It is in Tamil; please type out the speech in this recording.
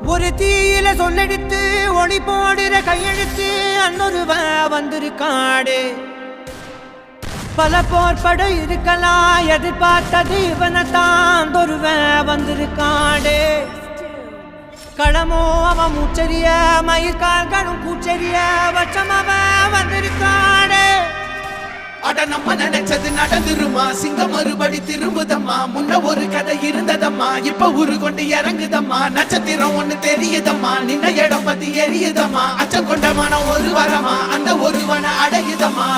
ஒரு தீயில சொல்லெடுத்து ஒளி போடுற கையெழுத்து அன்னொருவ வந்திருக்காடு பல போர்பட இருக்கலாம் எதிர்பார்த்தது இவனைத்தான் ஒருவ வந்திருக்காடு களமோ அவன் மூச்சரிய மயிர்கால்களும் கூச்சரிய வச்சம் அவன் வந்திருக்காடு அட நம்ம நினைச்சது நடந்துருமா சிங்கம் மறுபடி திரும்புதம்மா முன்ன ஒரு கதை இருந்ததம்மா இப்ப உரு கொண்டு இறங்குதம்மா நட்சத்திரம் ஒண்ணு தெரியுதம்மா நின்ன இடம் பத்தி எரியுதம்மா அச்சம் கொண்ட மனம் ஒரு வரமா அந்த ஒருவனை அடையுதம்மா